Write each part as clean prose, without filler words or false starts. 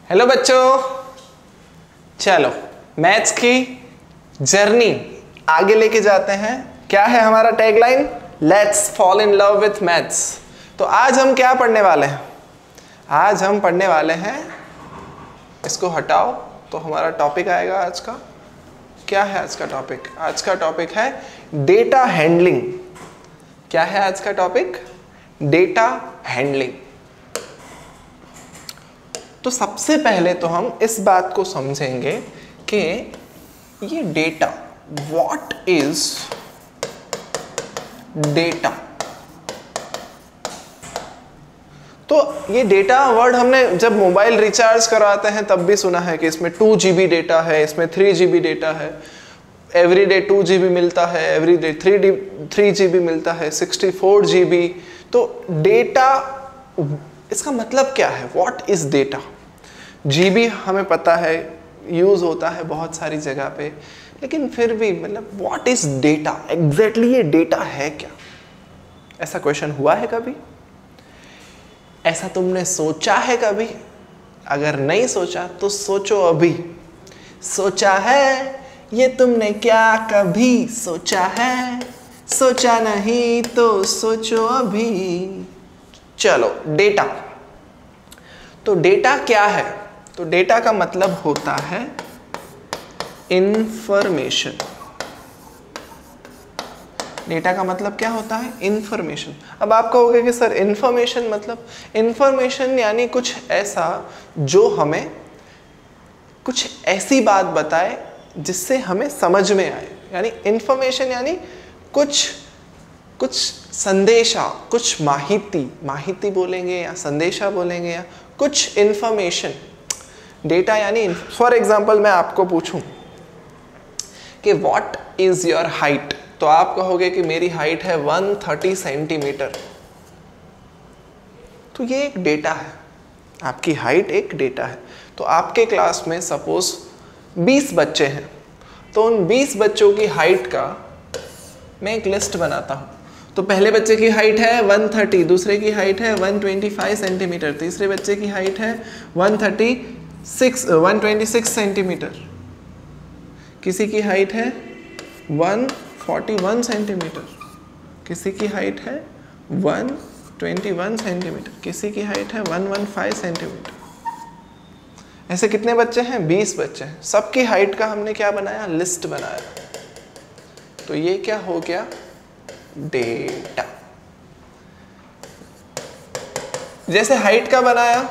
Hello बच्चों, चलो maths की जर्नी आगे लेके जाते हैं। क्या है हमारा tagline? Let's fall in love with maths. तो आज हम क्या पढ़ने वाले हैं? आज हम पढ़ने वाले हैं, इसको हटाओ तो हमारा टॉपिक आएगा आज का। क्या है आज का टॉपिक? आज का टॉपिक है डेटा हैंडलिंग। क्या है आज का टॉपिक? Data handling. तो सबसे पहले तो हम इस बात को समझेंगे कि ये डेटा, व्हाट इज डेटा। तो ये डेटा वर्ड हमने जब मोबाइल रिचार्ज करवाते हैं तब भी सुना है कि इसमें 2 GB डेटा है, इसमें 3 GB डेटा है, एवरीडे 2 GB मिलता है, एवरीडे 3 GB मिलता है, 64 GB। तो डेटा, इसका मतलब क्या है? What is data? जीबी हमें पता है यूज होता है बहुत सारी जगह पे, लेकिन फिर भी मतलब व्हाट इज डेटा एग्जैक्टली? ये डेटा है क्या? ऐसा क्वेश्चन हुआ है कभी? ऐसा तुमने सोचा है कभी? अगर नहीं सोचा तो सोचो अभी। सोचा है ये तुमने क्या कभी सोचा है? सोचा नहीं तो सोचो अभी। चलो, डेटा। तो डेटा क्या है? तो डेटा का मतलब होता है इंफॉर्मेशन। डेटा का मतलब क्या होता है? इंफॉर्मेशन। अब आप कहोगे कि सर इंफॉर्मेशन मतलब? इंफॉर्मेशन यानी कुछ ऐसा जो हमें कुछ ऐसी बात बताए जिससे हमें समझ में आए। यानी इंफॉर्मेशन यानी कुछ संदेशा, कुछ माहिती बोलेंगे या संदेशा बोलेंगे या कुछ इंफॉर्मेशन। डेटा यानी फॉर एग्जाम्पल मैं आपको पूछूं कि व्हाट इज योर हाइट, तो आप कहोगे कि मेरी हाइट है 130 सेंटीमीटर। तो ये एक डेटा है, आपकी हाइट एक डेटा है। तो आपके क्लास में सपोज 20 बच्चे हैं, तो उन 20 बच्चों की हाइट का मैं एक लिस्ट बनाता हूँ। तो पहले बच्चे की हाइट है 130, दूसरे की हाइट है 125 सेंटीमीटर, तीसरे बच्चे की हाइट है 126 सेंटीमीटर, किसी की हाइट है 141 सेंटीमीटर, किसी की हाइट है 121 सेंटीमीटर, किसी की हाइट है 115 सेंटीमीटर। ऐसे कितने बच्चे हैं? 20 बच्चे हैं। सबकी हाइट का हमने क्या बनाया? लिस्ट बनाया। तो ये क्या हो गया? डेटा। जैसे हाइट का बनाया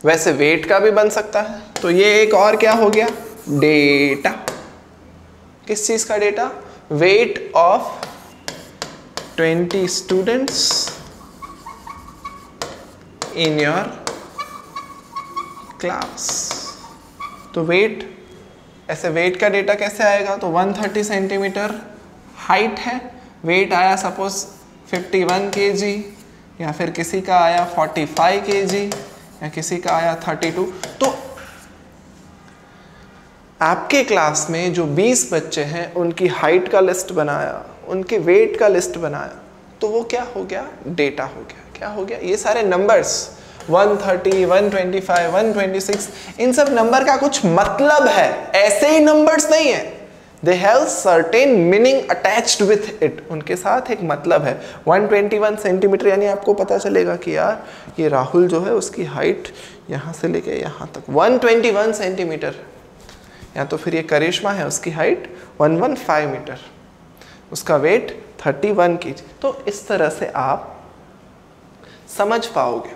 वैसे वेट का भी बन सकता है। तो ये एक और क्या हो गया? डेटा। किस चीज का data? Weight of 20 students in your class. तो वेट, ऐसे वेट का डेटा कैसे आएगा? तो 130 सेंटीमीटर हाइट है, वेट आया सपोज 51 kg, या फिर किसी का आया 45 kg, या किसी का आया 32। तो आपके क्लास में जो 20 बच्चे हैं उनकी हाइट का लिस्ट बनाया, उनके वेट का लिस्ट बनाया, तो वो क्या हो गया? डेटा हो गया। क्या हो गया? ये सारे नंबर्स 130, 125, 126, इन सब नंबर का कुछ मतलब है, ऐसे ही नंबर्स नहीं है। They have certain meaning attached with it. उनके साथ एक मतलब है। 121 सेंटीमीटर यानी आपको पता चलेगा कि यार ये राहुल जो है उसकी हाइट यहाँ से लेके यहाँ तक 121 सेंटीमीटर, या तो फिर ये करिश्मा है उसकी हाइट 115 मीटर, उसका वेट 31 kg। तो इस तरह से आप समझ पाओगे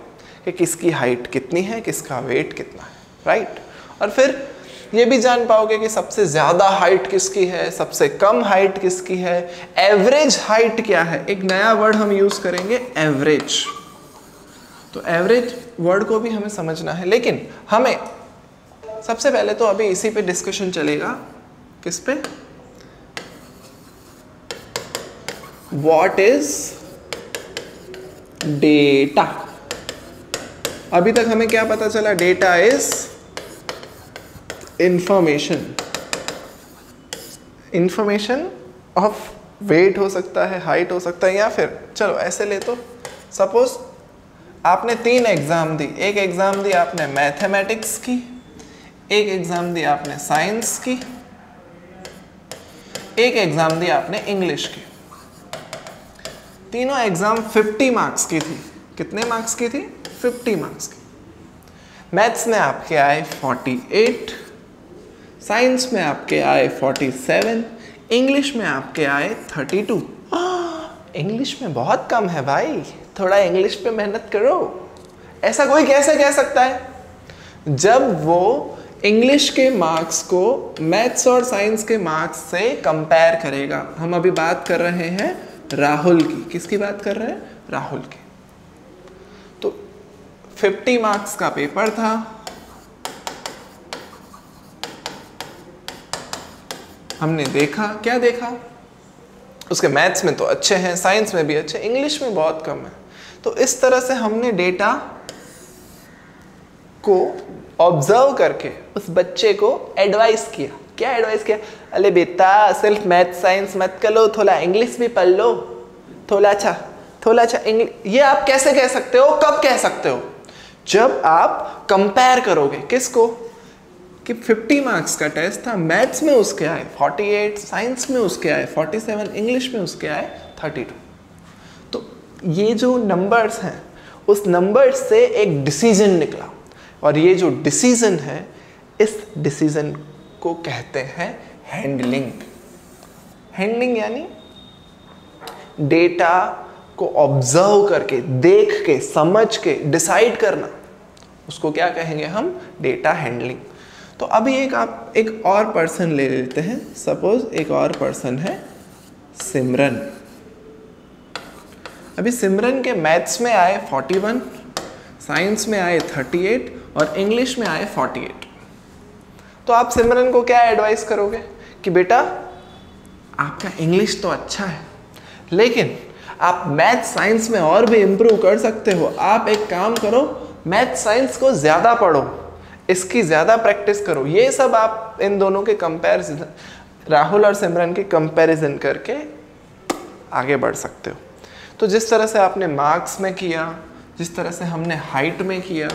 कि किसकी हाइट कितनी है, किसका वेट कितना है, राइट? और फिर ये भी जान पाओगे कि सबसे ज्यादा हाइट किसकी है, सबसे कम हाइट किसकी है, एवरेज हाइट क्या है। एक नया वर्ड हम यूज करेंगे, एवरेज। तो एवरेज वर्ड को भी हमें समझना है, लेकिन हमें सबसे पहले तो अभी इसी पे डिस्कशन चलेगा। किस पे? What is data. अभी तक हमें क्या पता चला? Data is information of weight हो सकता है, हाइट हो सकता है, या फिर चलो ऐसे ले तो सपोज आपने 3 एग्जाम दी, एक एग्जाम दी आपने मैथमेटिक्स की, एक एग्जाम दी आपने साइंस की, एक एग्जाम दी आपने इंग्लिश की। तीनों एग्जाम 50 मार्क्स की थी। कितने मार्क्स की थी? 50 मार्क्स की। मैथ्स में आपके आए 48, साइंस में आपके आए 47, इंग्लिश में आपके आए 32। इंग्लिश में बहुत कम है भाई, थोड़ा इंग्लिश पे मेहनत करो। ऐसा कोई कैसे कह सकता है? जब वो इंग्लिश के मार्क्स को मैथ्स और साइंस के मार्क्स से कंपेयर करेगा। हम अभी बात कर रहे हैं राहुल की। किसकी बात कर रहे हैं? राहुल की। तो 50 मार्क्स का पेपर था। हमने देखा, क्या देखा? उसके मैथ्स में तो अच्छे हैं, साइंस में भी अच्छे, इंग्लिश में बहुत कम है। तो इस तरह से हमने डेटा को ऑब्जर्व करके उस बच्चे को एडवाइस किया। क्या एडवाइस किया? अरे बेटा सिर्फ मैथ साइंस मत कर लो, थोड़ा इंग्लिश भी पढ़ लो, थोड़ा अच्छा इंग्लिश। ये आप कैसे कह सकते हो? कब कह सकते हो? जब आप कंपेयर करोगे। किसको? कि 50 मार्क्स का टेस्ट था, मैथ्स में उसके आए 48, साइंस में उसके आए 47, इंग्लिश में उसके आए 32। तो ये जो नंबर्स हैं, उस नंबर्स से एक डिसीजन निकला, और ये जो डिसीजन है, इस डिसीजन को कहते हैं हैंडलिंग। हैंडलिंग यानी डेटा को ऑब्जर्व करके, देख के, समझ के डिसाइड करना, उसको क्या कहेंगे हम? Data handling. तो अभी एक और पर्सन ले लेते हैं। सपोज एक और पर्सन है सिमरन। अभी सिमरन के मैथ्स में आए 41, साइंस में आए 38 और इंग्लिश में आए 48। तो आप सिमरन को क्या एडवाइस करोगे? कि बेटा आपका इंग्लिश तो अच्छा है, लेकिन आप मैथ साइंस में और भी इम्प्रूव कर सकते हो। आप एक काम करो, मैथ साइंस को ज़्यादा पढ़ो, इसकी ज़्यादा प्रैक्टिस करो। ये सब आप इन दोनों के कंपैरिजन, राहुल और सिमरन के कंपैरिजन करके आगे बढ़ सकते हो। तो जिस तरह से आपने मार्क्स में किया, जिस तरह से हमने हाइट में किया,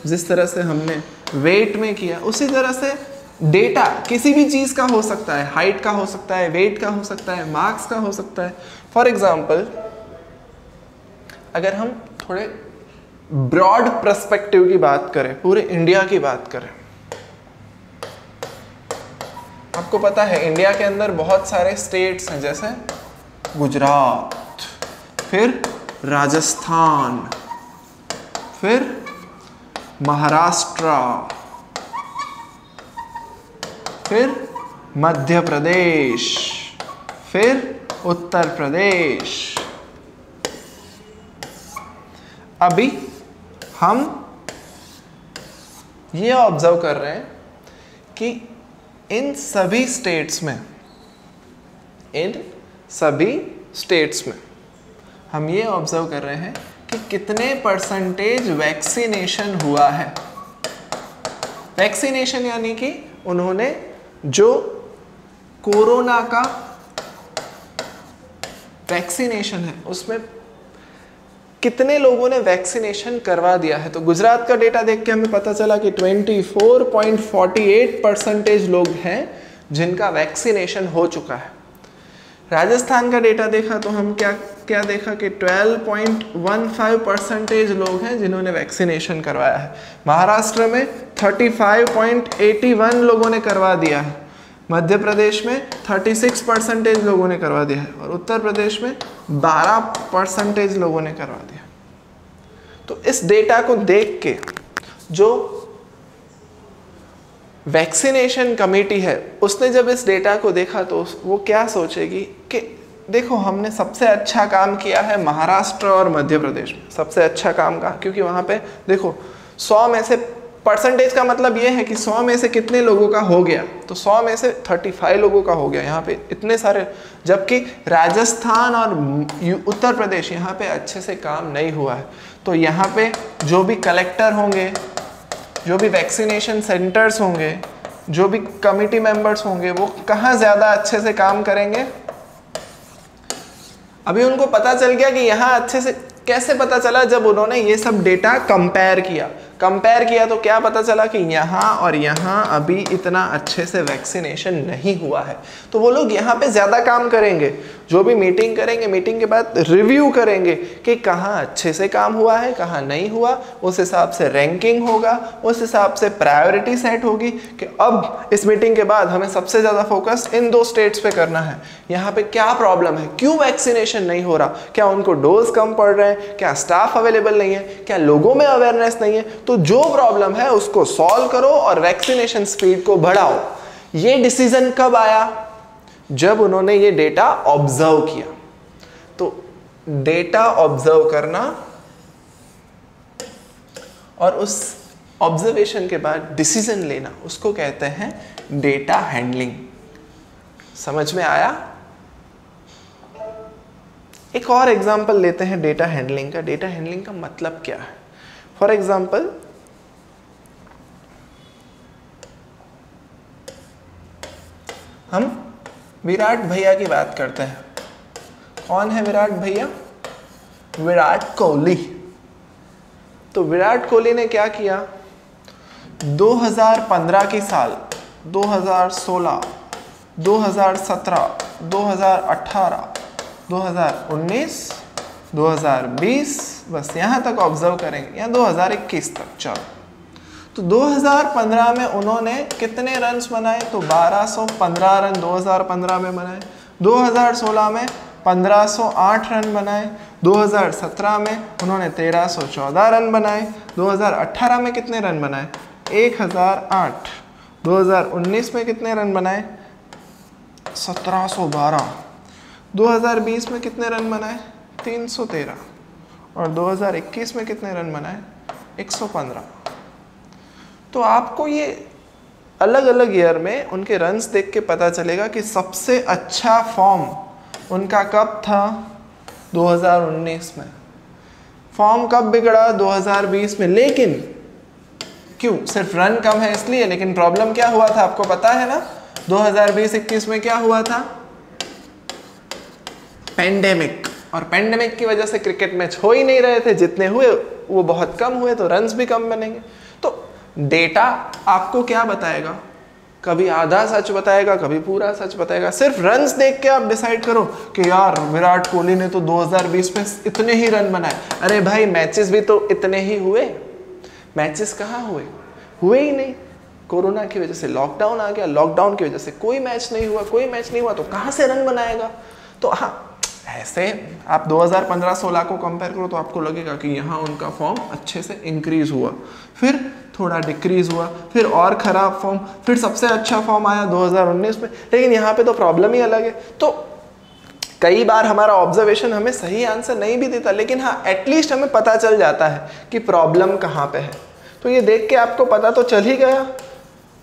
जिस तरह से हमने वेट में किया, उसी तरह से डेटा किसी भी चीज़ का हो सकता है। हाइट का हो सकता है, वेट का हो सकता है, मार्क्स का हो सकता है। फॉर एग्जाम्पल, अगर हम थोड़े ब्रॉड पर्सपेक्टिव की बात करें, पूरे इंडिया की बात करें, आपको पता है इंडिया के अंदर बहुत सारे स्टेट्स हैं, जैसे गुजरात, फिर राजस्थान, फिर महाराष्ट्र, फिर मध्य प्रदेश, फिर उत्तर प्रदेश। अभी हम ये ऑब्जर्व कर रहे हैं कि इन सभी स्टेट्स में हम ये ऑब्जर्व कर रहे हैं कि कितने परसेंटेज वैक्सीनेशन हुआ है। वैक्सीनेशन यानी कि उन्होंने जो कोरोना का वैक्सीनेशन है उसमें कितने लोगों ने वैक्सीनेशन करवा दिया है। तो गुजरात का डेटा देख के हमें पता चला कि 24.48% लोग हैं जिनका वैक्सीनेशन हो चुका है। राजस्थान का डेटा देखा तो हम क्या देखा कि 12.15% लोग हैं जिन्होंने वैक्सीनेशन करवाया है। महाराष्ट्र में 35.81 लोगों ने करवा दिया है। मध्य प्रदेश में 36% लोगों ने करवा दिया है और उत्तर प्रदेश में 12% लोगों ने करवा दिया। तो इस डेटा को देख के जो वैक्सीनेशन कमेटी है उसने जब इस डेटा को देखा तो वो क्या सोचेगी कि देखो हमने सबसे अच्छा काम किया है महाराष्ट्र और मध्य प्रदेश में, सबसे अच्छा काम का, क्योंकि वहाँ पे देखो 100 में से परसेंटेज का मतलब ये है कि 100 में से कितने लोगों का हो गया, तो 100 में से 35 लोगों का हो गया यहाँ पे इतने सारे। जबकि राजस्थान और उत्तर प्रदेश यहाँ पे अच्छे से काम नहीं हुआ है। तो यहाँ पे जो भी कलेक्टर होंगे, जो भी वैक्सीनेशन सेंटर्स होंगे, जो भी कमिटी मेंबर्स होंगे, वो कहाँ ज़्यादा अच्छे से काम करेंगे। अभी उनको पता चल गया कि यहाँ अच्छे से कैसे पता चला? जब उन्होंने ये सब डेटा कंपेयर किया तो क्या पता चला कि यहाँ और यहाँ अभी इतना अच्छे से वैक्सीनेशन नहीं हुआ है। तो वो लोग यहाँ पे ज़्यादा काम करेंगे, जो भी मीटिंग करेंगे, मीटिंग के बाद रिव्यू करेंगे कि कहाँ अच्छे से काम हुआ है, कहाँ नहीं हुआ, उस हिसाब से रैंकिंग होगा, उस हिसाब से प्रायोरिटी सेट होगी कि अब इस मीटिंग के बाद हमें सबसे ज़्यादा फोकस इन 2 स्टेट्स पे करना है। यहाँ पे क्या प्रॉब्लम है, क्यों वैक्सीनेशन नहीं हो रहा, क्या उनको डोज कम पड़ रहे हैं, क्या स्टाफ अवेलेबल नहीं है, क्या लोगों में अवेयरनेस नहीं है। तो जो प्रॉब्लम है उसको सॉल्व करो और वैक्सीनेशन स्पीड को बढ़ाओ। ये डिसीजन कब आया? जब उन्होंने ये डेटा ऑब्जर्व किया। तो डेटा ऑब्जर्व करना और उस ऑब्जर्वेशन के बाद डिसीजन लेना, उसको कहते हैं डेटा हैंडलिंग। समझ में आया? एक और एग्जांपल लेते हैं डेटा हैंडलिंग का। डेटा हैंडलिंग का मतलब क्या है? फॉर एग्जाम्पल, हम विराट भैया की बात करते हैं। कौन है विराट भैया? विराट कोहली। तो विराट कोहली ने क्या किया? 2015 की साल, 2016, 2017, 2018, 2019, 2020, बस यहाँ तक ऑब्जर्व करेंगे, या 2021 तक। चलो, तो 2015 में उन्होंने कितने रन्स बनाए? तो 1215 रन 2015 में बनाए। 2016 में 1508 रन बनाए। 2017 में उन्होंने 1314 रन बनाए। 2018 में कितने रन बनाए? 1008। 2019 में कितने रन बनाए? 1712। 2020 में कितने रन बनाए? 313। और 2021 में कितने रन बनाए? 115। तो आपको ये अलग अलग ईयर में उनके रन्स देख के पता चलेगा कि सबसे अच्छा फॉर्म उनका कब था? 2019 में। फॉर्म कब बिगड़ा? 2020 में। लेकिन क्यों? सिर्फ रन कम है इसलिए? लेकिन प्रॉब्लम क्या हुआ था आपको पता है ना? 2020-21 में क्या हुआ था? पेंडेमिक। और पेंडेमिक की वजह से क्रिकेट मैच हो ही नहीं रहे थे, जितने हुए वो बहुत कम हुए, तो रन्स भी कम बनेंगे। तो डेटा आपको क्या बताएगा? कभी आधा सच बताएगा, कभी पूरा सच बताएगा। सिर्फ रन्स देख के आप डिसाइड करो कि यार विराट कोहली ने तो 2020 में इतने ही रन बनाए। अरे भाई, मैचेस भी तो इतने ही हुए। मैचेस कहाँ हुए? हुए ही नहीं। कोरोना की वजह से लॉकडाउन आ गया, लॉकडाउन की वजह से कोई मैच नहीं हुआ, तो कहाँ से रन बनाएगा? तो हाँ, ऐसे आप 2015-16 को कंपेयर करो तो आपको लगेगा कि यहाँ उनका फॉर्म अच्छे से इंक्रीज हुआ, फिर थोड़ा डिक्रीज हुआ, फिर और ख़राब फॉर्म, फिर सबसे अच्छा फॉर्म आया 2019 में। लेकिन यहाँ पे तो प्रॉब्लम ही अलग है। तो कई बार हमारा ऑब्जर्वेशन हमें सही आंसर नहीं भी देता, लेकिन हाँ, एटलीस्ट हमें पता चल जाता है कि प्रॉब्लम कहाँ पे है। तो ये देख के आपको पता तो चल ही गया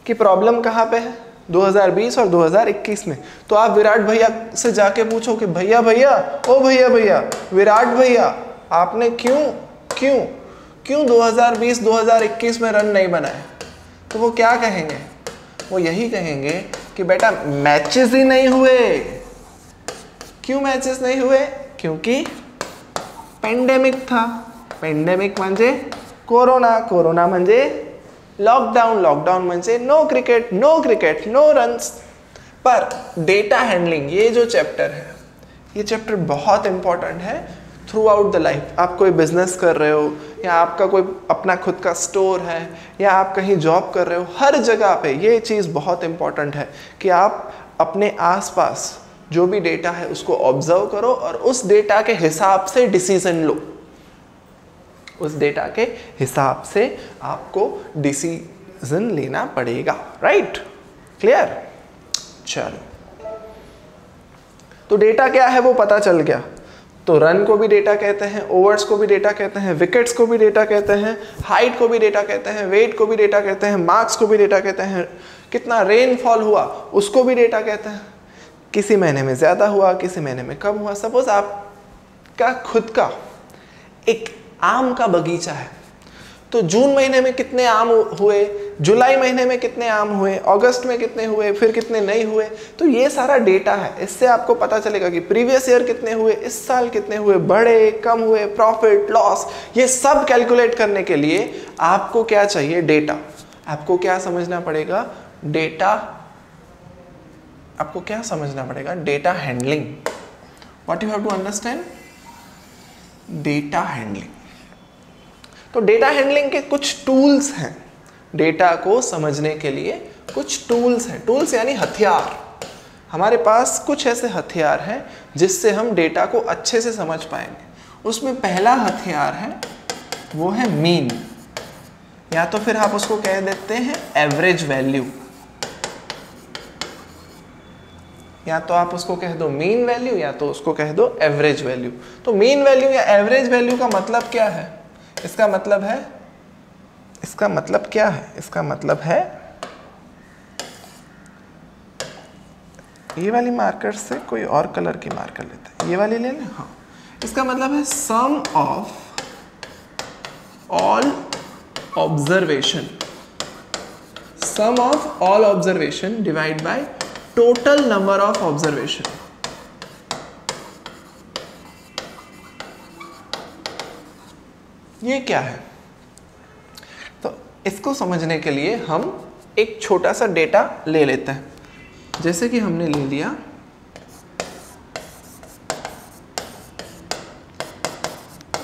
कि प्रॉब्लम कहाँ पे है, 2020 और 2021 में। तो आप विराट भैया से जाके पूछो कि भैया विराट भैया, आपने क्यों 2020-2021 में रन नहीं बनाए? तो वो क्या कहेंगे? वो यही कहेंगे कि बेटा मैचेस ही नहीं हुए। क्यों मैचेस नहीं हुए? क्योंकि पेंडेमिक था। पेंडेमिक म्हणजे कोरोना म्हणजे लॉकडाउन म्हणजे नो क्रिकेट, नो रन्स। पर डेटा हैंडलिंग, ये जो चैप्टर है, ये चैप्टर बहुत इंपॉर्टेंट है थ्रू आउट द लाइफ। आप कोई बिजनेस कर रहे हो, या आपका कोई अपना खुद का स्टोर है, या आप कहीं जॉब कर रहे हो, हर जगह पे ये चीज़ बहुत इंपॉर्टेंट है कि आप अपने आसपास जो भी डेटा है उसको ऑब्जर्व करो और उस डेटा के हिसाब से डिसीजन लो। उस डेटा के हिसाब से आपको डिसीजन लेना पड़ेगा। राइट? क्लियर? चलो, तो डेटा क्या है वो पता चल गया। तो रन को भी डेटा कहते हैं, ओवर्स को भी डेटा कहते हैं, विकेट्स को भी डेटा कहते हैं, हाइट को भी डेटा कहते हैं, वेट को भी डेटा कहते हैं, मार्क्स को भी डेटा कहते हैं, कितना रेनफॉल हुआ उसको भी डेटा कहते हैं, किसी महीने में ज़्यादा हुआ, किसी महीने में कम हुआ। सपोज आपका खुद का एक आम का बगीचा है, तो जून महीने में कितने आम हुए, जुलाई महीने में कितने आम हुए, अगस्त में कितने हुए, फिर कितने नहीं हुए। तो ये सारा डेटा है, इससे आपको पता चलेगा कि प्रीवियस ईयर कितने हुए, इस साल कितने हुए, बढ़े कम हुए, प्रॉफिट लॉस, ये सब कैलकुलेट करने के लिए आपको क्या चाहिए, डेटा। आपको क्या समझना पड़ेगा, डेटा। आपको क्या समझना पड़ेगा, data handling. What you have to understand, data handling. तो डेटा हैंडलिंग के कुछ टूल्स हैं, डेटा को समझने के लिए कुछ टूल्स हैं। टूल्स यानी हथियार। हमारे पास कुछ ऐसे हथियार हैं जिससे हम डेटा को अच्छे से समझ पाएंगे। उसमें पहला हथियार है, वो है मीन, या तो फिर आप उसको कह देते हैं एवरेज वैल्यू, या तो आप उसको कह दो मीन वैल्यू, या तो उसको कह दो एवरेज वैल्यू। तो मीन वैल्यू या एवरेज वैल्यू का मतलब क्या है, इसका मतलब है, इसका मतलब क्या है, इसका मतलब है, ये वाली मार्कर से कोई और कलर की मार्कर लेते हैं, ये वाली ले लें। हाँ, इसका मतलब है sum of all observation, sum of all observation divide by total number of observation. ये क्या है, तो इसको समझने के लिए हम एक छोटा सा डेटा ले लेते हैं। जैसे कि हमने ले लिया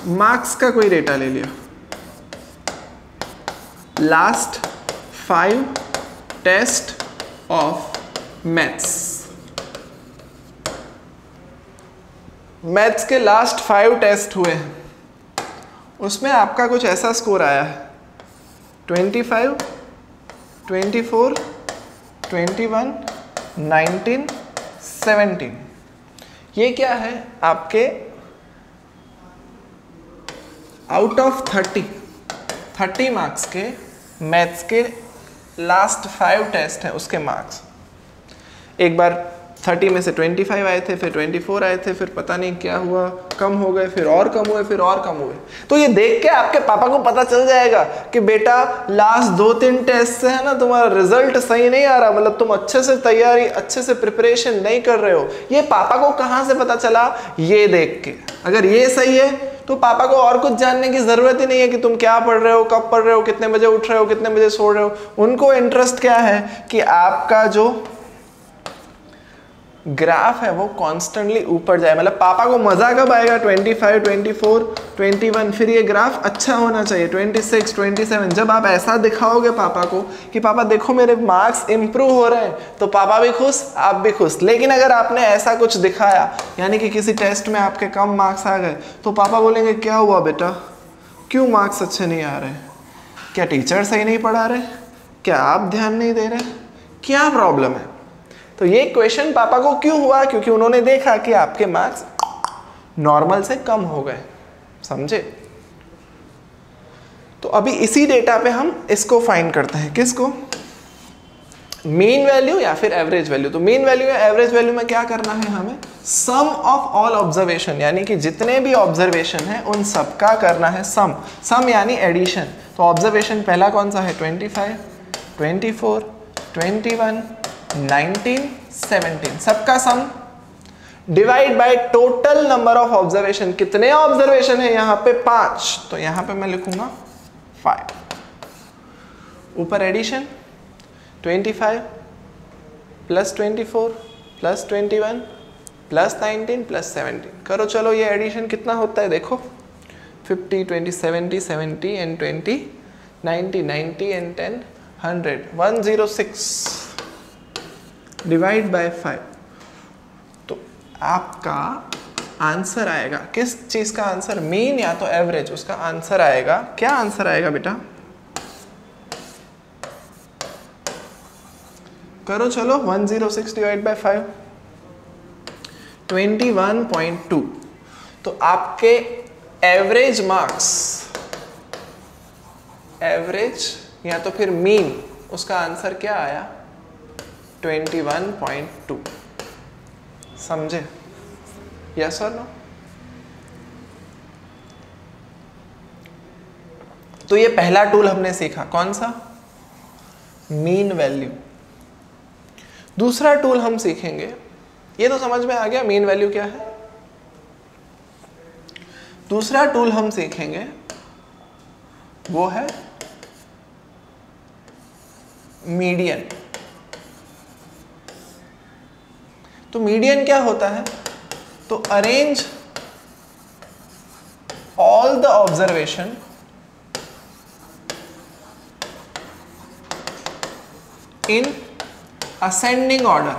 मार्क्स का कोई डेटा ले लिया, last 5 test of maths, maths के लास्ट 5 टेस्ट हुए हैं, उसमें आपका कुछ ऐसा स्कोर आया है 25, 24, 21, 19, 17। ये क्या है, आपके आउट ऑफ 30 मार्क्स के मैथ्स के लास्ट 5 टेस्ट हैं, उसके मार्क्स। एक बार 30 में से 25 आए थे, फिर 24 आए थे, फिर पता नहीं क्या हुआ, कम हो गए, फिर और कम हुए, फिर और कम हुए। तो ये देख के आपके पापा को पता चल जाएगा कि बेटा लास्ट 2-3 टेस्ट से है ना तुम्हारा रिजल्ट सही नहीं आ रहा, मतलब तुम अच्छे से तैयारी, अच्छे से प्रिपरेशन नहीं कर रहे हो। ये पापा को कहाँ से पता चला, ये देख के। अगर ये सही है तो पापा को और कुछ जानने की जरूरत ही नहीं है कि तुम क्या पढ़ रहे हो, कब पढ़ रहे हो, कितने बजे उठ रहे हो, कितने बजे सो रहे हो। उनको इंटरेस्ट क्या है कि आपका जो ग्राफ है वो कॉन्स्टेंटली ऊपर जाए। मतलब पापा को मजा कब आएगा, 25, 24, 21, फिर ये ग्राफ अच्छा होना चाहिए 26, 27। जब आप ऐसा दिखाओगे पापा को कि पापा देखो मेरे मार्क्स इंप्रूव हो रहे हैं, तो पापा भी खुश, आप भी खुश। लेकिन अगर आपने ऐसा कुछ दिखाया, यानी कि किसी टेस्ट में आपके कम मार्क्स आ गए, तो पापा बोलेंगे क्या हुआ बेटा, क्यों मार्क्स अच्छे नहीं आ रहे, क्या टीचर सही नहीं पढ़ा रहे, क्या आप ध्यान नहीं दे रहे, क्या प्रॉब्लम है। तो ये क्वेश्चन पापा को क्यों हुआ, क्योंकि उन्होंने देखा कि आपके मार्क्स नॉर्मल से कम हो गए, समझे। तो अभी इसी डेटा पे हम इसको फाइंड करते हैं, किसको, मीन वैल्यू या फिर एवरेज वैल्यू। तो मीन वैल्यू या एवरेज वैल्यू में क्या करना है हमें, सम ऑफ ऑल ऑब्जर्वेशन, यानी कि जितने भी ऑब्जर्वेशन है उन सबका करना है सम। सम यानी एडिशन। तो ऑब्जर्वेशन पहला कौन सा है, 25, 24, 21, 19, 17, सबका sum divide by total number of observation. कितने ऑब्जर्वेशन है यहाँ पे, 5, तो यहाँ पे मैं लिखूंगा 5। ऊपर addition 25 plus 24 plus 21 plus 19 plus 17 करो। चलो ये एडिशन कितना होता है देखो, 50, 20, 70, 70 and 20, 90, 90 and 10, 100, 106 डिवाइड बाय 5। तो आपका आंसर आएगा, किस चीज का आंसर, मीन या तो एवरेज, उसका आंसर आएगा, क्या आंसर आएगा बेटा, करो चलो, 106 डिवाइड बाय 5, 21.2। तो आपके एवरेज मार्क्स, एवरेज या तो फिर मीन, उसका आंसर क्या आया, 21.2। समझे, यस और नो। तो ये पहला टूल हमने सीखा, कौन सा? Mean value. दूसरा टूल हम सीखेंगे, ये तो समझ में आ गया मीन वैल्यू क्या है। दूसरा टूल हम सीखेंगे वो है मीडियन। तो मीडियन क्या होता है? तो arrange all the observation in ascending order.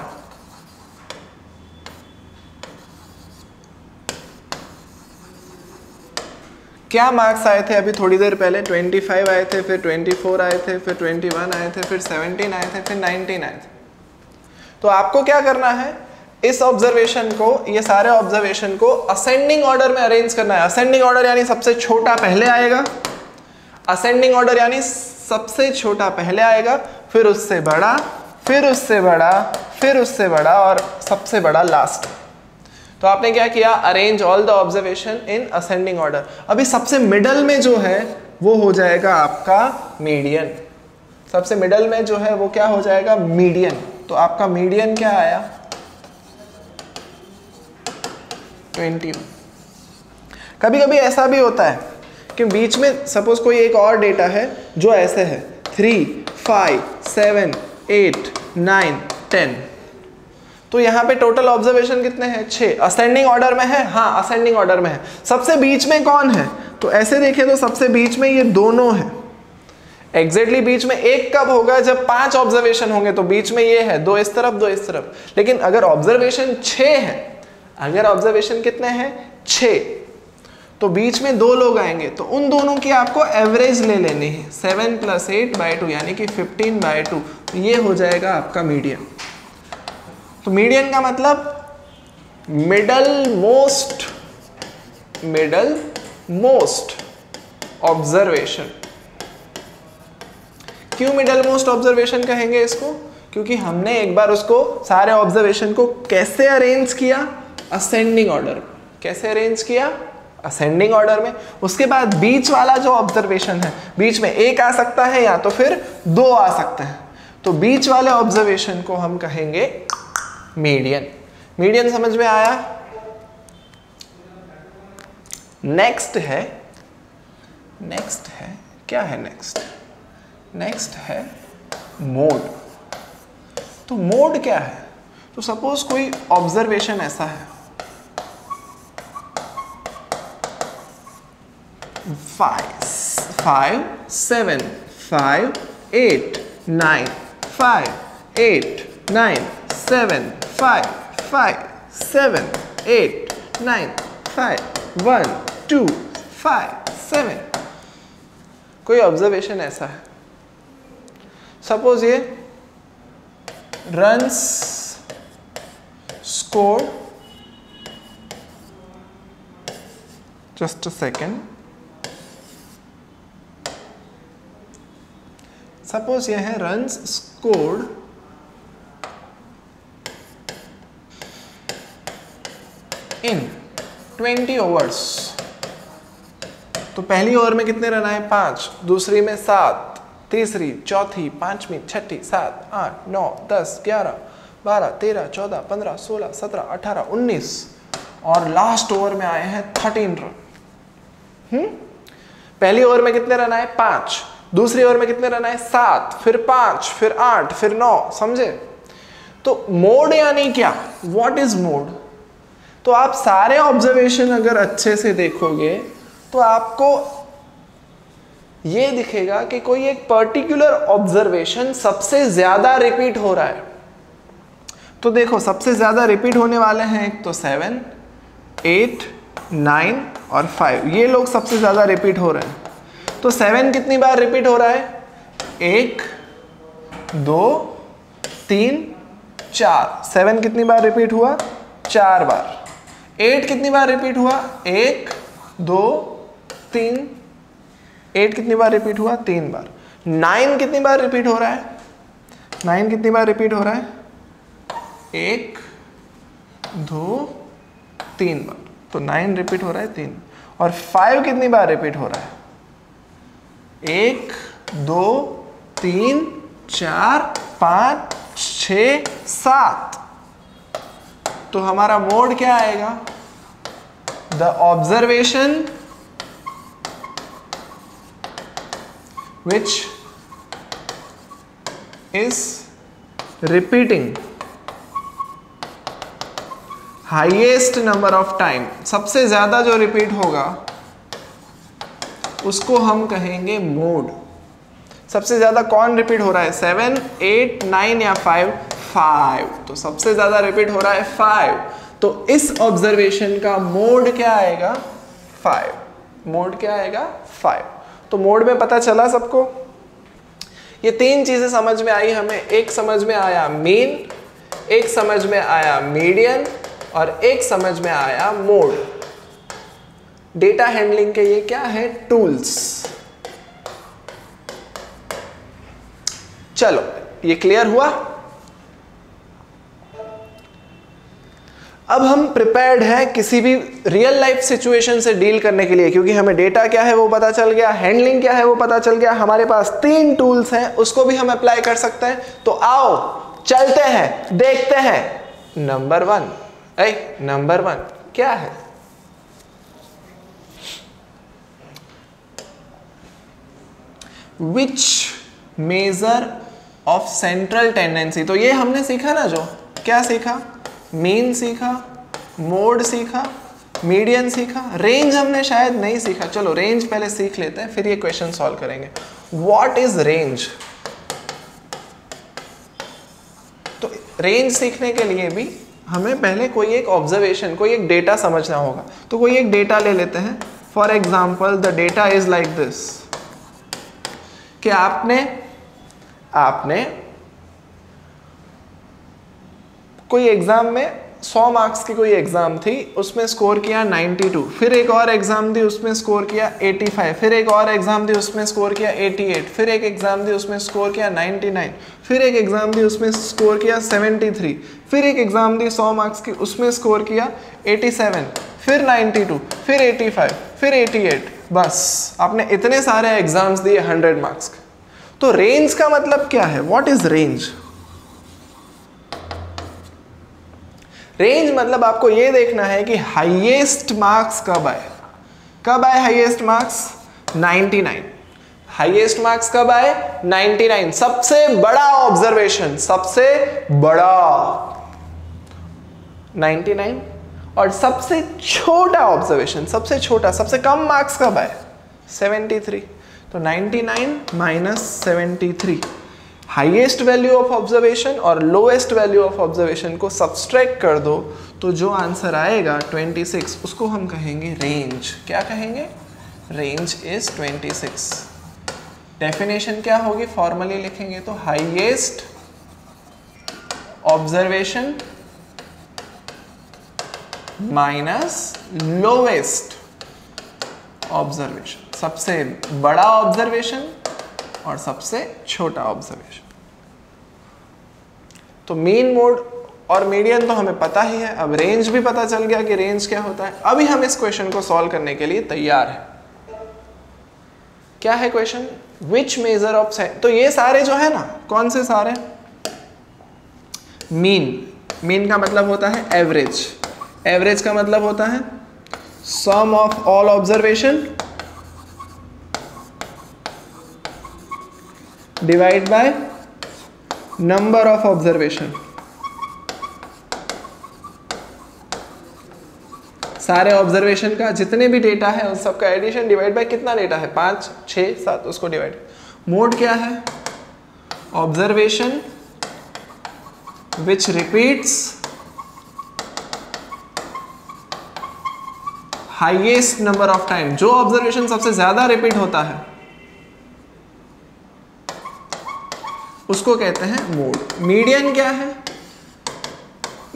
क्या मार्क्स आए थे अभी थोड़ी देर पहले? 25 आए थे, फिर 24 आए थे, फिर 21 आए थे, फिर 17 आए थे, फिर 19 आए थे। तो आपको क्या करना है, इस ऑब्जर्वेशन को, ये सारे ऑब्जर्वेशन को असेंडिंग ऑर्डर में अरेंज करना है। असेंडिंग ऑर्डर यानी सबसे छोटा पहले आएगा, असेंडिंग ऑर्डर यानी सबसे छोटा पहले आएगा, फिर उससे बड़ा, फिर उससे बड़ा, फिर उससे बड़ा और सबसे बड़ा लास्ट। तो आपने क्या किया? Arrange all the observation in ascending order. अभी सबसे मिडल में जो है वो हो जाएगा आपका मीडियन। सबसे मिडल में जो है वो क्या हो जाएगा? मीडियन। तो आपका मीडियन क्या आया? 21। कभी कभी ऐसा भी होता है कि बीच में सपोज कोई एक और डेटा है जो ऐसे है 3, 5, 7, 8, 9, 10। तो यहाँ पे टोटल ऑब्जर्वेशन कितने हैं? 6। असेंडिंग ऑर्डर में है? हाँ असेंडिंग ऑर्डर में है। सबसे बीच में कौन है? तो ऐसे देखें तो सबसे बीच में ये दोनों है। एग्जैक्टली बीच में एक कब होगा? जब 5 ऑब्जर्वेशन होंगे। तो बीच में ये है, 2 इस तरफ, 2 इस तरफ। लेकिन अगर ऑब्जर्वेशन 6 है, अगर ऑब्जर्वेशन कितने हैं? 6, तो बीच में 2 लोग आएंगे, तो उन दोनों की आपको एवरेज ले लेनी है। 7 + 8/2 यानी कि 15/2। ये हो जाएगा आपका मीडियन। तो मीडियन का मतलब मिडल मोस्ट ऑब्जर्वेशन। क्यों मिडल मोस्ट ऑब्जर्वेशन कहेंगे इसको? क्योंकि हमने एक बार उसको, सारे ऑब्जर्वेशन को कैसे अरेंज किया? Ascending order. कैसे अरेंज किया? असेंडिंग ऑर्डर में। उसके बाद बीच वाला जो ऑब्जर्वेशन है, बीच में एक आ सकता है या तो फिर 2 आ सकते हैं। तो बीच वाले ऑब्जर्वेशन को हम कहेंगे मीडियन। मीडियन समझ में आया? नेक्स्ट है क्या है? नेक्स्ट है मोड। तो मोड क्या है? तो सपोज कोई ऑब्जर्वेशन ऐसा है 5, 7, 5, 8, 9, 5, 8, 9, 7, 5, 7, 8, 9, 5, 1, 2, 5, 7। कोई ऑब्जर्वेशन ऐसा है, सपोज ये runs score, just a second, suppose ये है रन्स स्कोर्ड इन 20 ओवर्स। तो पहली ओवर में कितने रन आए? 5, दूसरी में 7, तीसरी, चौथी, पांचवी, छठी, 7, 8, 9, 10, 11, 12, 13, 14, 15, 16, 17, 18, 19 और लास्ट ओवर में आए हैं 13 रन। पहली ओवर में कितने रन आए? 5, दूसरी ओवर में कितने रन आए? 7, फिर 5, फिर 8, फिर 9। समझे? तो मोड यानी क्या? What is mode? तो आप सारे ऑब्जर्वेशन अगर अच्छे से देखोगे तो आपको ये दिखेगा कि कोई एक पर्टिकुलर ऑब्जर्वेशन सबसे ज्यादा रिपीट हो रहा है। तो देखो सबसे ज्यादा रिपीट होने वाले हैं एक तो 7, 8, 9 और 5। ये लोग सबसे ज्यादा रिपीट हो रहे हैं। तो 7 कितनी बार रिपीट हो रहा है? 1, 2, 3, 4। 7 कितनी बार रिपीट हुआ? 4 बार। 8 कितनी बार रिपीट हुआ? 1, 2, 3। 8 कितनी बार रिपीट हुआ? 3 बार। 9 कितनी बार रिपीट हो रहा है? 9 कितनी बार रिपीट हो रहा है? 1, 2, 3 बार। तो 9 रिपीट हो रहा है 3। और 5 कितनी बार रिपीट हो रहा है? 1 2 3 4 5 6 7। तो हमारा मोड क्या आएगा? The observation which is repeating highest number of time, सबसे ज्यादा जो रिपीट होगा उसको हम कहेंगे मोड। सबसे ज्यादा कौन रिपीट हो रहा है? 7 8 9 या 5? 5। तो सबसे ज्यादा रिपीट हो रहा है 5। तो इस ऑब्जर्वेशन का मोड क्या आएगा? 5। मोड क्या आएगा? 5। तो मोड में पता चला सबको? ये 3 चीजें समझ में आई हमें। एक समझ में आया मीन, एक समझ में आया मीडियन और एक समझ में आया मोड। डेटा हैंडलिंग के ये क्या है? टूल्स। चलो ये क्लियर हुआ। अब हम प्रिपेयर्ड हैं किसी भी रियल लाइफ सिचुएशन से डील करने के लिए, क्योंकि हमें डेटा क्या है वो पता चल गया, हैंडलिंग क्या है वो पता चल गया, हमारे पास 3 टूल्स हैं, उसको भी हम अप्लाई कर सकते हैं। तो आओ चलते हैं, देखते हैं। नंबर 1 क्या है? विच मेजर ऑफ सेंट्रल टेंडेंसी। तो ये हमने सीखा ना, जो क्या सीखा? मीन सीखा, मोड सीखा, मीडियन सीखा, रेंज हमने शायद नहीं सीखा। चलो रेंज पहले सीख लेते हैं, फिर ये क्वेश्चन सॉल्व करेंगे। What is range? तो रेंज सीखने के लिए भी हमें पहले कोई एक ऑब्जर्वेशन, कोई एक डेटा समझना होगा। तो कोई एक डेटा ले लेते हैं। For example the data is like this, कि आपने कोई एग्जाम में 100 मार्क्स की कोई एग्जाम थी, उसमें स्कोर किया 92। फिर एक और एग्जाम दी, उसमें स्कोर किया 85। फिर एक और एग्जाम दी, उसमें स्कोर किया 88। फिर एक एग्जाम दी, उसमें स्कोर किया 99। फिर एक एग्जाम दी, उसमें स्कोर किया 73। फिर एक एग्जाम दी 100 मार्क्स की, उसमें स्कोर किया 87। फिर 92, फिर 85, फिर 88। बस आपने इतने सारे एग्जाम्स दिए 100 मार्क्स के। तो रेंज का मतलब क्या है? What is range? रेंज मतलब आपको ये देखना है कि हाईएस्ट मार्क्स कब आए। कब आए हाईएस्ट मार्क्स? 99। हाईएस्ट मार्क्स कब आए? 99। सबसे बड़ा ऑब्जर्वेशन, सबसे बड़ा 99। और सबसे छोटा ऑब्जर्वेशन, सबसे छोटा, सबसे कम मार्क्स कब आए? 73। तो 99 minus 73, highest value of observation और लोएस्ट वैल्यू ऑफ ऑब्जर्वेशन को सब्सट्रैक्ट कर दो, तो जो आंसर आएगा 26, उसको हम कहेंगे रेंज। क्या कहेंगे? Range is 26। डेफिनेशन क्या होगी? फॉर्मली लिखेंगे तो highest observation minus lowest observation, सबसे बड़ा ऑब्जर्वेशन और सबसे छोटा ऑब्जर्वेशन। तो मीन, मोड और मीडियन तो हमें पता ही है। अब रेंज भी पता चल गया कि रेंज क्या होता है। अभी हम इस क्वेश्चन को सॉल्व करने के लिए तैयार हैं। क्या है क्वेश्चन? विच मेजर ऑफ तो ये सारे जो है ना, कौन से सारे? मीन का मतलब होता है एवरेज। एवरेज का मतलब होता है sum of all observation divide by number of observation. सारे ऑब्जर्वेशन का जितने भी डेटा है उन सबका एडिशन डिवाइड बाय कितना डेटा है? 5 6 7, उसको डिवाइड। मोड क्या है? Observation which repeats highest number of time. जो ऑब्जर्वेशन सबसे ज्यादा रिपीट होता है उसको कहते हैं मोड। मीडियन क्या है?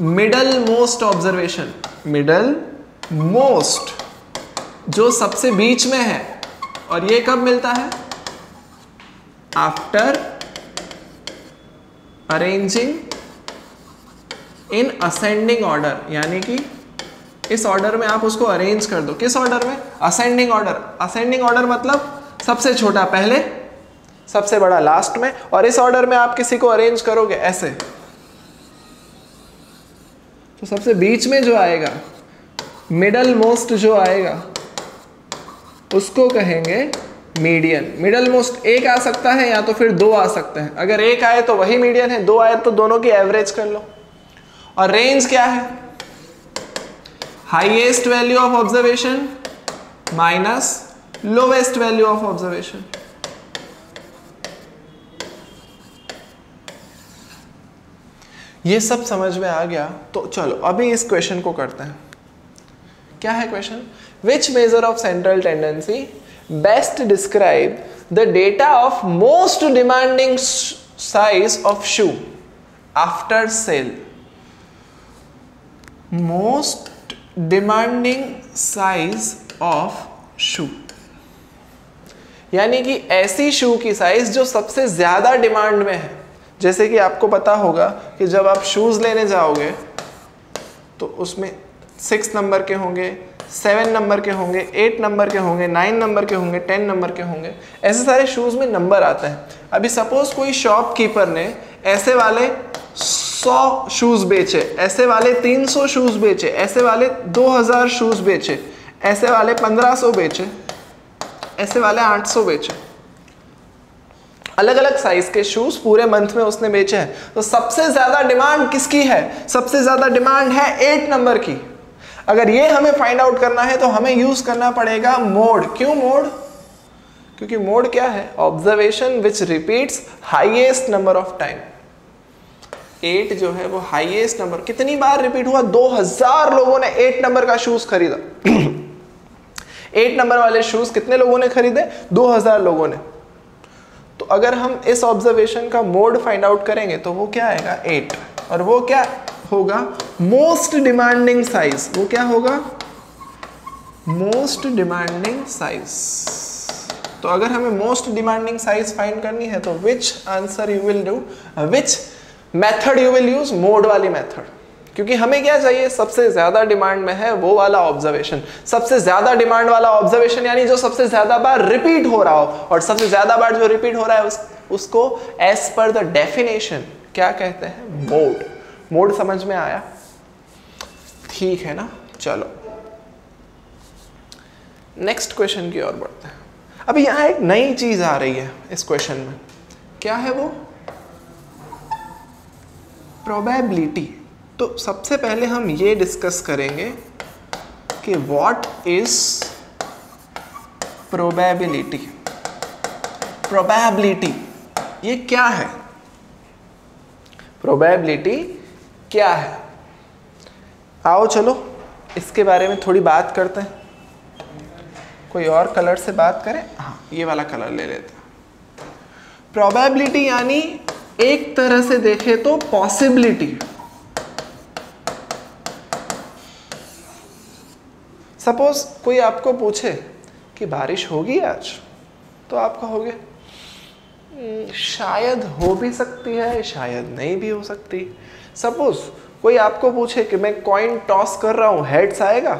Middle most observation. Middle most, जो सबसे बीच में है। और ये कब मिलता है? After arranging in ascending order, यानी कि इस ऑर्डर में आप उसको अरेंज कर दो। किस ऑर्डर में? Ascending order. असेंडिंग ऑर्डर मतलब सबसे छोटा पहले, सबसे बड़ा लास्ट में, और इस ऑर्डर में आप किसी को अरेंज करोगे ऐसे, तो सबसे बीच में जो आएगा, मिडल मोस्ट जो आएगा, उसको कहेंगे मीडियन। मिडल मोस्ट एक आ सकता है या तो फिर दो आ सकते हैं। अगर एक आए तो वही मीडियन है, दो आए तो दोनों की एवरेज कर लो। और रेंज क्या है? Highest value of observation minus lowest value of observation. ये सब समझ में आ गया? तो चलो अभी इस क्वेश्चन को करते हैं। क्या है question? Which measure of central tendency best describe the data of most demanding size of shoe after sale. Most demanding size of shoe, यानी कि ऐसी शू की साइज जो सबसे ज्यादा डिमांड में है। जैसे कि आपको पता होगा कि जब आप शूज लेने जाओगे तो उसमें 6 नंबर के होंगे, 7 नंबर के होंगे, 8 नंबर के होंगे, 9 नंबर के होंगे, 10 नंबर के होंगे, ऐसे सारे शूज में नंबर आते हैं। अभी सपोज कोई शॉपकीपर ने ऐसे वाले 100 शूज बेचे, ऐसे वाले 300 शूज बेचे, ऐसे वाले 2000 शूज बेचे, ऐसे वाले 1500 बेचे, ऐसे वाले 800 बेचे। अलग अलग साइज के शूज पूरे मंथ में उसने बेचे हैं। तो सबसे ज्यादा डिमांड किसकी है? सबसे ज्यादा डिमांड है 8 नंबर की। अगर ये हमें फाइंड आउट करना है तो हमें यूज करना पड़ेगा मोड। क्यों मोड? क्योंकि मोड क्या है? Observation which repeats highest number of time. 8 जो है वो हाईएस्ट नंबर, कितनी बार रिपीट हुआ? 2000 लोगों ने 8 नंबर का शूज खरीदा। 8 नंबर वाले शूज कितने लोगों ने खरीदे? 2000 लोगों ने। तो अगर हम इस ऑब्जर्वेशन का मोड फाइंड आउट करेंगे तो वो क्या आएगा? 8। और वो क्या होगा? Most demanding size. वो क्या होगा? Most demanding size. तो अगर हमें मोस्ट डिमांडिंग साइज फाइंड करनी है तो विच answer you will do, which method you will use? Mode वाली मेथड। क्योंकि हमें क्या चाहिए? सबसे ज्यादा डिमांड में है वो वाला ऑब्जर्वेशन। सबसे ज्यादा डिमांड वाला ऑब्जर्वेशन यानी जो सबसे ज्यादा बार रिपीट हो रहा हो, और सबसे ज्यादा बार जो रिपीट हो रहा है उसको एज पर द डेफिनेशन क्या कहते हैं? मोड। मोड समझ में आया? ठीक है ना? चलो नेक्स्ट क्वेश्चन की ओर बढ़ते हैं। अभी यहां एक नई चीज आ रही है इस क्वेश्चन में। क्या है वो? प्रोबेबिलिटी। तो सबसे पहले हम ये डिस्कस करेंगे कि व्हाट इज प्रोबेबिलिटी। प्रोबेबिलिटी ये क्या है? प्रोबेबिलिटी क्या है? आओ चलो इसके बारे में थोड़ी बात करते हैं। कोई और कलर से बात करें? हाँ, ये वाला कलर ले लेते हैं। प्रोबेबिलिटी यानी एक तरह से देखें तो पॉसिबिलिटी। सपोज कोई आपको पूछे कि बारिश होगी आज, तो आप कहोगे शायद हो भी सकती है, शायद नहीं भी हो सकती। सपोज कोई आपको पूछे कि मैं कॉइन टॉस कर रहा हूँ, हेड्स आएगा,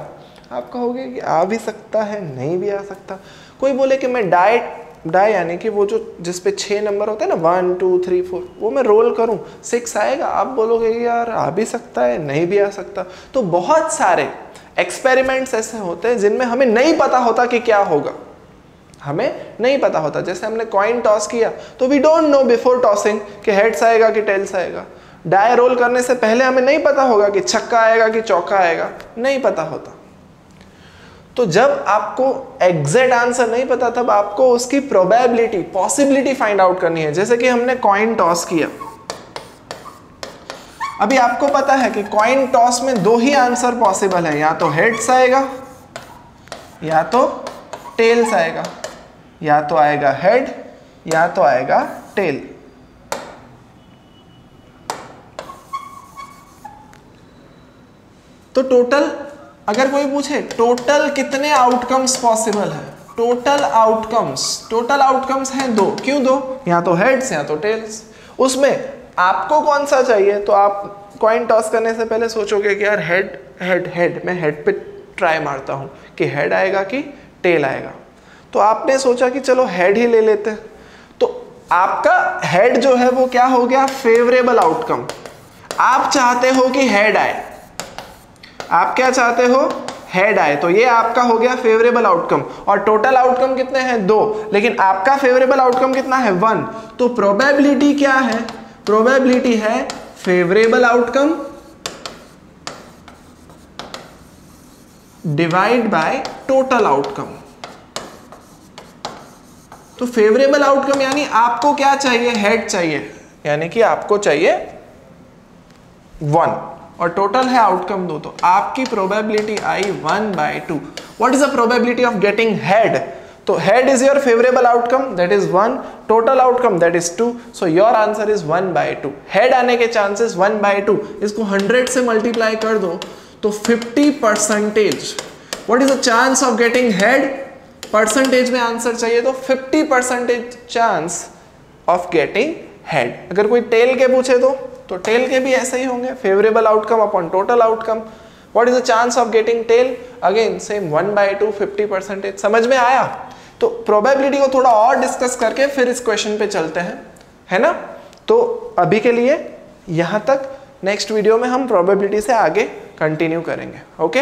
आप कहोगे कि आ भी सकता है, नहीं भी आ सकता। कोई बोले कि मैं डाई यानी कि वो जो जिस पे 6 नंबर होते हैं ना, 1 2 3 4, वो मैं रोल करूं 6 आएगा, आप बोलोगे यार आ भी सकता है, नहीं भी आ सकता। तो बहुत सारे एक्सपेरिमेंट्स ऐसे होते हैं जिनमें हमें नहीं पता होता कि क्या होगा, हमें नहीं पता होता। जैसे हमने कॉइन टॉस किया तो we don't know before tossing कि हेड्स आएगा कि टेल्स आएगा। डाई रोल करने से पहले हमें नहीं पता होगा कि छक्का आएगा कि चौका आएगा, नहीं पता होता। तो जब आपको एग्जैक्ट आंसर नहीं पता तब आपको उसकी प्रोबेबिलिटी, पॉसिबिलिटी फाइंड आउट करनी है। जैसे कि हमने कॉइन टॉस किया, अभी आपको पता है कि कॉइन टॉस में 2 ही आंसर पॉसिबल है, या तो हेड्स आएगा या तो टेल्स आएगा, या तो आएगा हेड या तो आएगा टेल। तो टोटल अगर कोई पूछे टोटल कितने आउटकम्स पॉसिबल है, टोटल आउटकम्स हैं 2। क्यों 2? या तो हेड्स या तो टेल्स। उसमें आपको कौन सा चाहिए? तो आप कॉइन टॉस करने से पहले सोचोगे कि यार हेड मैं हेड पे ट्राई मारता हूं कि हेड आएगा कि टेल आएगा। तो आपने सोचा कि चलो हेड ही ले लेते हैं, तो आपका हेड जो है वो क्या हो गया, फेवरेबल आउटकम। आप चाहते हो कि हेड आए, आप क्या चाहते हो, हेड आए, तो ये आपका हो गया फेवरेबल आउटकम। और टोटल आउटकम कितने हैं, 2, लेकिन आपका फेवरेबल आउटकम कितना है, 1। तो प्रोबेबिलिटी क्या है, प्रोबेबिलिटी है favourable outcome divide by total outcome. तो फेवरेबल आउटकम यानी आपको क्या चाहिए, हेड चाहिए, यानी कि आपको चाहिए 1 और टोटल है आउटकम 2, तो आपकी प्रोबेबिलिटी आई 1/2। What is the probability of getting head, तो head is your favourable outcome, that is 1, total outcome that is 2, so your answer is 1/2। Head आने के चांसेस 1/2, इसको 100 से मल्टीप्लाई कर दो तो 50%। What is the chance of getting head, percentage में answer चाहिए तो 50% चांस ऑफ गेटिंग हेड। अगर कोई टेल के पूछे तो टेल के भी ऐसे ही होंगे, favourable outcome upon total outcome. What is the chance of getting tail, again same 1/2, 50%। समझ में आया? तो प्रोबेबिलिटी को थोड़ा और डिस्कस करके फिर इस क्वेश्चन पे चलते हैं, है ना। तो अभी के लिए यहाँ तक, नेक्स्ट वीडियो में हम प्रोबेबिलिटी से आगे कंटिन्यू करेंगे। ओके।